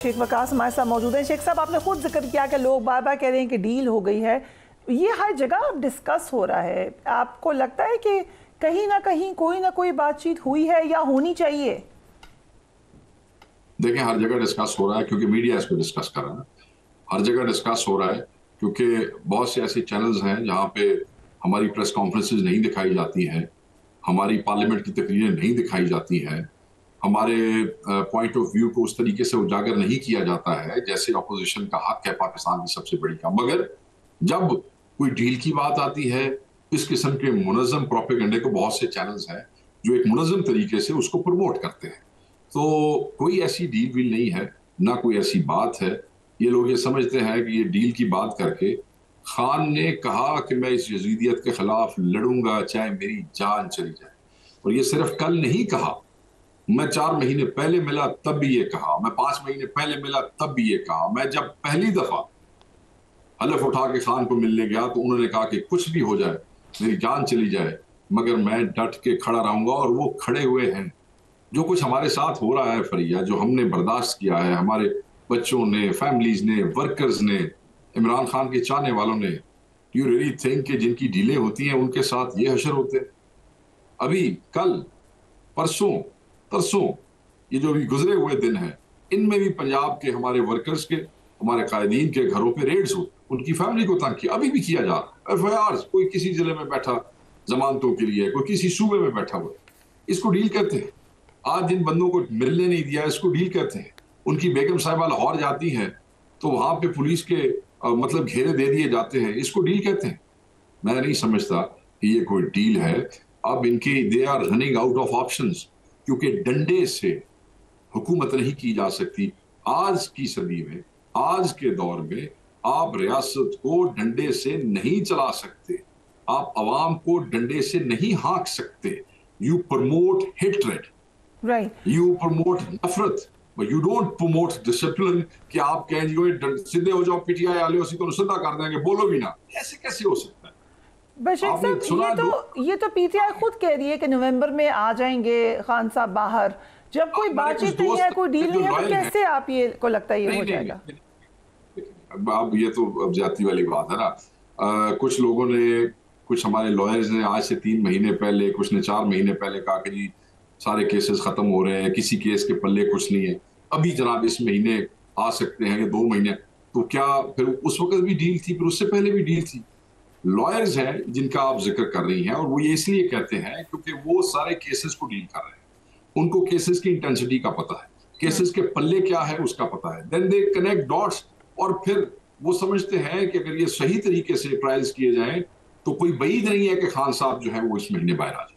शेख वकास हमारे साथ मौजूद हैं। शेख साहब, आपने खुद जिक्र किया कि लोग बार बार कह रहे हैं कि डील हो गई है, ये हर जगह डिस्कस हो रहा है। आपको लगता है कि कहीं ना कोई बातचीत हुई है या होनी चाहिए? देखें, हर जगह डिस्कस हो रहा है क्योंकि मीडिया इसको डिस्कस कर रहा है। हर जगह डिस्कस हो रहा है क्योंकि बहुत से ऐसे चैनल्स हैं जहां पे हमारी प्रेस कॉन्फ्रेंसेज नहीं दिखाई जाती हैं, हमारी पार्लियामेंट की तकरीरें नहीं दिखाई जाती हैं, हमारे पॉइंट ऑफ व्यू को उस तरीके से उजागर नहीं किया जाता है जैसे अपोजिशन का हक है पाकिस्तान की सबसे बड़ी का। मगर जब कोई डील की बात आती है, इस किस्म के मुनज़्ज़म प्रोपेगेंडे को बहुत से चैनल्स हैं जो एक मुनज़्ज़म तरीके से उसको प्रमोट करते हैं। तो कोई ऐसी डील वील नहीं है, ना कोई ऐसी बात है। ये लोग ये समझते हैं कि ये डील की बात करके खान ने कहा कि मैं इस यजीदियत के खिलाफ लड़ूंगा चाहे मेरी जान चली जाए। और ये सिर्फ कल नहीं कहा, मैं 4 महीने पहले मिला तब भी ये कहा, मैं 5 महीने पहले मिला तब भी ये कहा। मैं जब पहली दफा हलफ उठा के खान को मिलने गया तो उन्होंने कहा कि कुछ भी हो जाए, मेरी जान चली जाए, मगर मैं डट के खड़ा रहूंगा। और वो खड़े हुए हैं। जो कुछ हमारे साथ हो रहा है फरिया, जो हमने बर्दाश्त किया है, हमारे बच्चों ने, फैमिलीज ने, वर्कर्स ने, इमरान खान के चाहने वालों ने, यू रियली थिंक कि जिनकी डीलें होती हैं उनके साथ ये हशर होते हैं? अभी कल परसों तरसों ये जो भी गुजरे हुए दिन हैं, इनमें भी पंजाब के हमारे वर्कर्स के, हमारे कायदीन के घरों पे रेड्स हो, उनकी फैमिली को तंग किया, अभी भी किया जा रहा है। एफआईआर, कोई किसी जिले में बैठा जमानतों के लिए, कोई किसी सूबे में बैठा हुआ, इसको डील कहते हैं। आज जिन बंदों को मिलने नहीं दिया, इसको डील कहते हैं। उनकी बेगम साहिबा लाहौर जाती हैं तो वहां पे पुलिस के मतलब घेरे दे दिए जाते हैं, इसको डील कहते हैं। मैं नहीं समझता कि ये कोई डील है। अब इनके they are running out of options, क्योंकि डंडे से हुकूमत नहीं की जा सकती। आज की सदी में, आज के दौर में आप रियासत को डंडे से नहीं चला सकते, आप अवाम को डंडे से नहीं हाँक सकते। You promote hatred, you promote नफरत, but you don't promote discipline कि आप कहें जी सीधे हो जाओ, पीटीआई वाले उसी को सीधा कर देंगे, बोलो भी ना। ऐसे कैसे हो सकता है? बशीर साहब, ये तो पीटीआई खुद कह रही है कि नवंबर में आ जाएंगे खान साहब बाहर। जब कोई बातचीत नहीं है, कोई डील नहीं है, तो कैसे आप ये को लगता है ये हो जाएगा? अब ये तो अब जाती वाली बात है ना। कुछ लोगों ने, कुछ हमारे लॉयर्स ने आज से 3 महीने पहले, कुछ ने 4 महीने पहले कहा कि जी सारे केसेस खत्म हो रहे हैं, किसी केस के पल्ले कुछ नहीं है, अभी जनाब इस महीने आ सकते हैं या 2 महीने। तो क्या फिर उस वक्त भी डील थी, फिर उससे पहले भी डील थी? लॉयर्स हैं जिनका आप जिक्र कर रही हैं, और वो ये इसलिए कहते हैं क्योंकि वो सारे केसेस को डील कर रहे हैं। उनको केसेस की इंटेंसिटी का पता है, केसेस के पल्ले क्या है उसका पता है। देन दे कनेक्ट डॉट्स, और फिर वो समझते हैं कि अगर ये सही तरीके से ट्रायल्स किए जाएं तो कोई बईद नहीं है कि खान साहब जो है वो इस महीने बाहर आ जाए।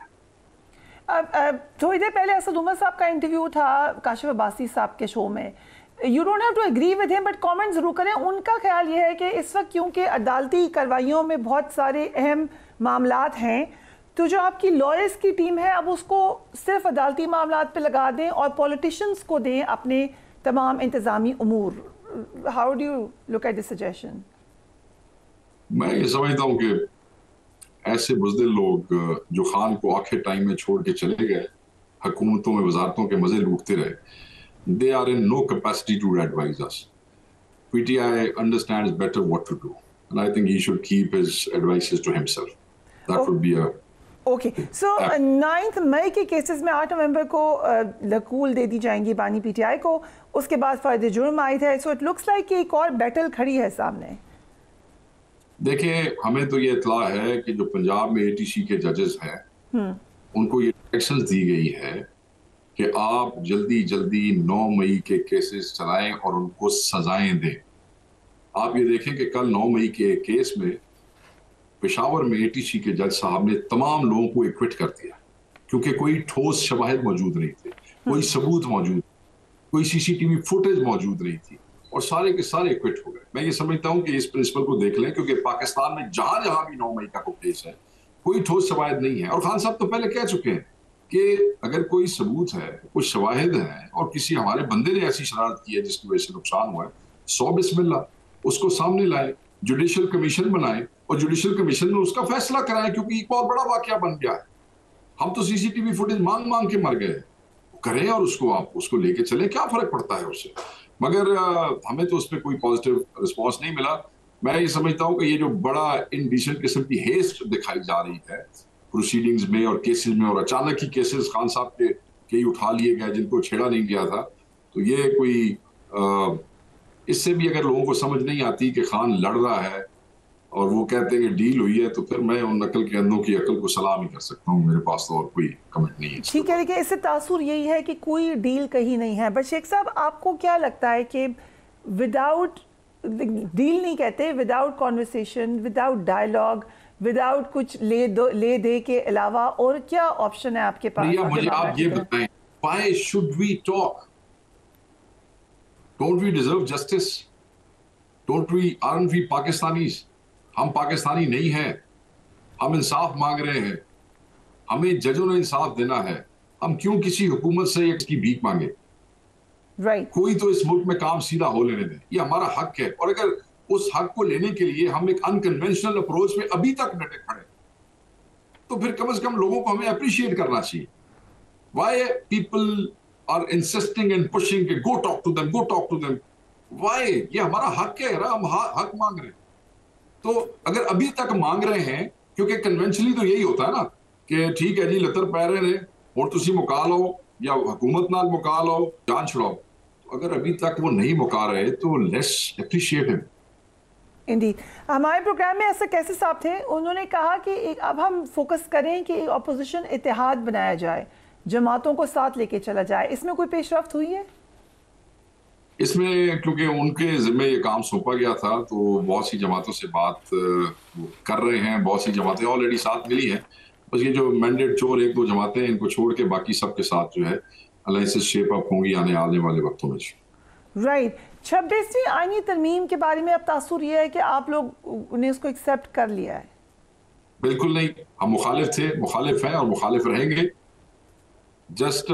थोड़ी देर पहले असद उमर साहब का इंटरव्यू था काशिफ अब्बासी साहब के शो में। You don't have to agree with him, but comment ज़रूर करें। उनका ख्याल ये है कि इस वक्त क्योंकि अदालती कार्रवाइयों में बहुत सारे अहम मामलात हैं, तो जो आपकी लॉयर्स की टीम है अब उसको सिर्फ अदालती मामलात पे लगा दें और पॉलिटिशियंस को दें अपने तमाम इंतज़ामी उमूर। How do you look at this suggestion? मैं ये समझता हूँ कि ऐसे बुज़दिल लोग जो खान को आखिर टाइम में छोड़ के चले गए, हुकूमतों में वजारतों के मजे लूटते रहे, they are in no capacity to advise us. PTI understands better what to do, and I think he should keep his advices to himself. That would be a Okay. So 9 मई के केसेस में 8 नवंबर को लकूल दे दी जाएंगी बानी PTI को, उसके बाद फ़र्द जुर्म आयद है। सो इट लुक्स लाइक एक और बैटल खड़ी है सामने। देखिए, हमें तो ये इत्तला है कि जो पंजाब में एटीसी के जजेस हैं, उनको ये डायरेक्शंस दी गई है कि आप जल्दी जल्दी 9 मई के केसेस चलाएं और उनको सजाएं दें। आप ये देखें कि कल 9 मई के एक केस में पेशावर में एटीसी के जज साहब ने तमाम लोगों को एक्विट कर दिया क्योंकि कोई ठोस शवाहिद मौजूद नहीं थे, कोई सबूत मौजूद, कोई सीसीटीवी फुटेज मौजूद नहीं थी, और सारे के सारे एक्विट हो गए। मैं ये समझता हूं कि इस प्रिंसिपल को देख लें, क्योंकि पाकिस्तान में जहां जहां भी 9 मई का कोई केस है, कोई ठोस शवाहिद नहीं है। और खान साहब तो पहले कह चुके हैं कि अगर कोई सबूत है, कुछ शवाहिद है, और किसी हमारे बंदे ने ऐसी शरारत की है जिसकी वजह से नुकसान हुआ है, 100 बिस्मिल्लाह, उसको सामने लाए, जुडिशियल कमीशन बनाए और जुडिशियल कमीशन में उसका फैसला कराएं, क्योंकि एक बहुत बड़ा वाकया बन गया है। हम तो सीसीटीवी फुटेज मांग मांग के मर गए। करें और उसको आप उसको लेके चले, क्या फर्क पड़ता है उससे? मगर हमें तो उस पर कोई पॉजिटिव रिस्पॉन्स नहीं मिला। मैं ये समझता हूँ कि ये जो बड़ा इनडिसेंट किस्म की हेस्ट दिखाई जा रही है प्रोसीडिंग्स में और केसेस में, और अचानक ही केसेस खान साहब के कई उठा लिए गए जिनको छेड़ा नहीं गया था, तो ये कोई इससे भी अगर लोगों को समझ नहीं आती कि खान लड़ रहा है और वो कहते हैं कि डील हुई है, तो फिर मैं उन नकल के अंदों की अकल को सलाम ही कर सकता हूँ। मेरे पास तो और कोई कमेंट नहीं है। ठीक है, देखिए इससे तासुर यही है कि कोई डील कहीं नहीं है। बट शेख साहब, आपको क्या लगता है कि विदाउट डील नहीं कहते, without conversation, without dialogue, without कुछ ले दे के अलावा और क्या ऑप्शन है आपके पास? मुझे आप ये बताएं, why should we talk? Don't we deserve justice? Aren't we Pakistanis? हम पाकिस्तानी नहीं हैं, हम इंसाफ मांग रहे हैं, हमें जजों ने इंसाफ देना है, हम क्यों किसी हुकूमत से इसकी भीख मांगे? राइट। कोई तो इस मुल्क में काम सीधा हो लेने दे, ये हमारा हक है। और अगर उस हक को लेने के लिए हम एक अनकन्वेंशनल अप्रोच में अभी तक डटे खड़े, तो फिर कम से कम लोगों को हमें अप्रिशिएट करना चाहिए। Why people are insisting and pushing कि go talk to them, go talk to them? Why? ये हमारा हक है, हम हक मांग रहे हैं। तो अगर अभी तक मांग रहे हैं, क्योंकि कन्वेंशनली तो यही होता है ना कि ठीक है जी लतर पै रहे ने और तुसी मुका लो या हुकूमत नाल मुका लो, जान छुड़ाओ। तो अगर अभी तक वो नहीं मुका रहे तो लेट्स अप्रिशिएट हिम। इंडी हमारे प्रोग्राम में ऐसा कैसे साहब थे, उन्होंने कहा कि अब हम फोकस करें कि अपोजिशन इत्तेहाद बनाया जाए, जमातों को साथ लेके चला जाए। इसमें कोई पेशरफ्त हुई है? इसमें क्योंकि उनके जिम्मे ये काम सौंपा गया था, तो बहुत सी जमातों से बात कर रहे हैं, बहुत सी जमातें ऑलरेडी साथ मिली हैं। बस ये जो मैंडेट चोर एक दो जमातें, इनको छोड़ के बाकी सबके साथ जो है अलायंसेस शेप अप होंगी आने वाले वक्तों में। राइट। 26वीं आईनी तरमीम के बारे में अब तासुर ये है कि आप लोग ने उसको एक्सेप्ट कर लिया है? बिल्कुल नहीं, हम मुखालिफ थे, मुखालिफ हैं और मुखालिफ रहेंगे। जस्ट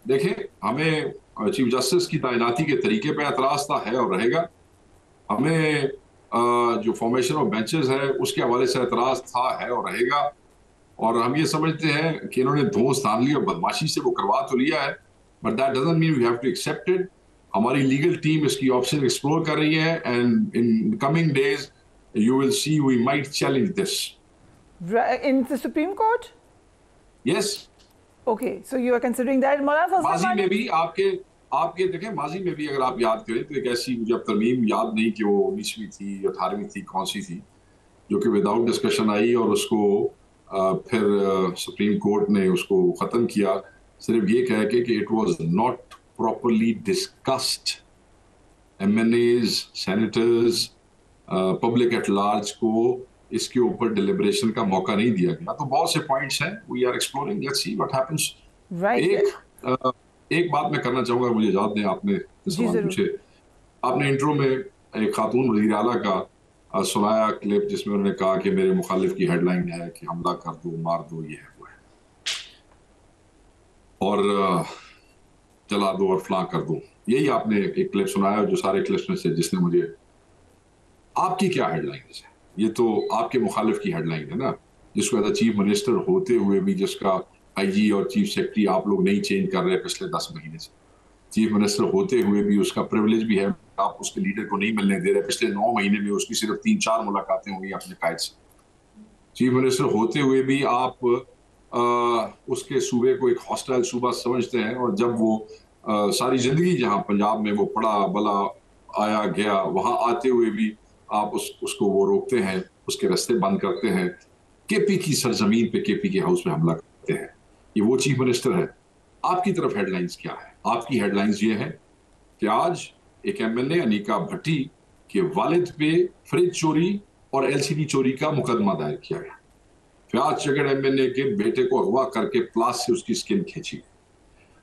देखें, हमें चीफ जस्टिस की तैनाती के तरीके पे एतराज था, है और रहेगा। हमें जो फॉर्मेशन ऑफ बेंचेस है उसके हवाले से एतराज था, है और रहेगा। और हम ये समझते हैं कि इन्होंने धौंस तान ली और बदमाशी से वो करवा तो लिया है, but that doesn't mean we have to accept it. हमारी लीगल टीम इसकी ऑप्शन एक्सप्लोर कर रही है, and in coming days you will see we might challenge this in the supreme court. Yes, okay, so you are considering that. माजी में भी आपके देखें, माजी में भी अगर आप याद करें तो एक ऐसी, मुझे अब तरमीम याद नहीं कि वो 19वीं थी, 18वीं थी, कौन सी थी, जो कि विदाउट डिस्कशन आई और उसको फिर सुप्रीम कोर्ट ने उसको ख़त्म किया सिर्फ ये कह के कि it was not properly discussed. MNAs, senators, public at large को इसके ऊपर डिलिब्रेशन का मौका नहीं दिया गया। तो बहुत से पॉइंट्स हैं, we are exploring, let's see what happens. एक बात मैं करना चाहूंगा, मुझे याद नहीं, आपने सवाल पूछे, आपने इंट्रो में एक खातून वज़ीर आला का सुनाया क्लिप जिसमें उन्होंने कहा कि मेरे मुखालिफ की हेडलाइन है कि हमला कर दो, मार दो, ये है वो है, और जला दो और फलां कर दो। यही आपने एक क्लिप सुनाया, जो सारे क्लिप्स में से जिसने मुझे, आपकी क्या हेडलाइन है? ये तो आपके मुखालिफ की हेडलाइन है ना, जिसको एज चीफ मिनिस्टर होते हुए भी, जिसका आईजी और चीफ सेक्रेटरी आप लोग नहीं चेंज कर रहे पिछले 10 महीने से, चीफ मिनिस्टर होते हुए भी उसका प्रिविलेज भी है, आप उसके लीडर को नहीं मिलने दे रहे। पिछले 9 महीने में उसकी सिर्फ 3-4 मुलाकातें हुई अपने कायद से। चीफ मिनिस्टर होते हुए भी आप उसके सूबे को एक हॉस्टाइल सूबा समझते हैं, और जब वो सारी जिंदगी जहां पंजाब में वो पड़ा बला आया गया, वहां आते हुए भी आप उसको वो रोकते हैं, उसके रास्ते बंद करते हैं, केपी की सरजमीन पे, केपी के हाउस में हमला करते हैं। ये वो चीफ मिनिस्टर है। आपकी तरफ हेडलाइंस क्या है? आपकी हेडलाइंस ये है कि आज एक एमएनए अनीका भट्टी के वालिद पे फ्रिज चोरी और एलसीडी चोरी का मुकदमा दायर किया गया। फयाज चगड़ एमएनए के बेटे को अगवा करके प्लास से उसकी स्किन खींची गई।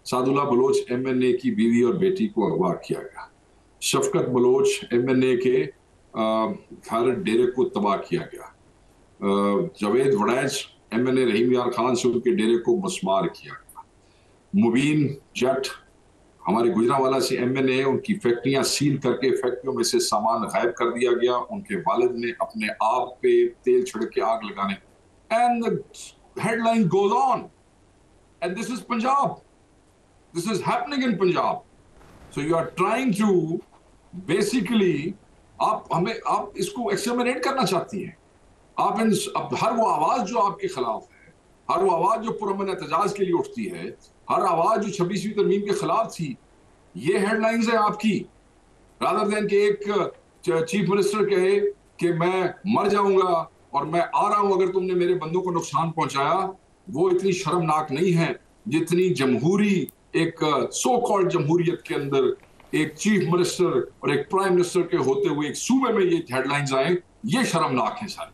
सादुल्ला बलोच एमएनए की बीवी और बेटी को अगवा किया गया। शफकत बलोच एमएनए के घर डेरे को तबाह किया गया। जावेद वड़ैच एमएनए रहीम यार खान से उनके डेरे को मस्मार किया गया। मुबीन जट हमारे गुजरांवाला से एमएनए, उनकी फैक्ट्रियां सील करके फैक्ट्रियों में से सामान गायब कर दिया गया। उनके वालिद ने अपने आप पे तेल छिड़क के आग लगाने, and the headline goes on, and this is Punjab, this is happening in Punjab. So you are trying to basically آپ اس کو ایکسٹرمینیٹ کرنا چاہتی ہیں. آپ ہر وہ آواز جو آپ کے خلاف ہے, ہر وہ آواز جو پرامن احتجاج کے لیے اٹھتی ہے, ہر آواز جو 26ویں ترمیم کے خلاف تھی, یہ ہیڈ لائنز ہیں آپ کی. رادر دین کہ ایک چیف منسٹر کہے کہ میں مر جاؤں گا اور میں آ رہا ہوں اگر تم نے میرے بندوں کو نقصان پہنچایا, وہ اتنی شرمناک نہیں ہے جتنی جمہوری ایک سو کالڈ جمہوریت کے اندر ایک چیف منسٹر اور ایک پرائم منسٹر کے ہوتے ہوئے ایک صوبے میں یہ ہیڈ لائنز آئیں. یہ شرمناک ہیں سارے.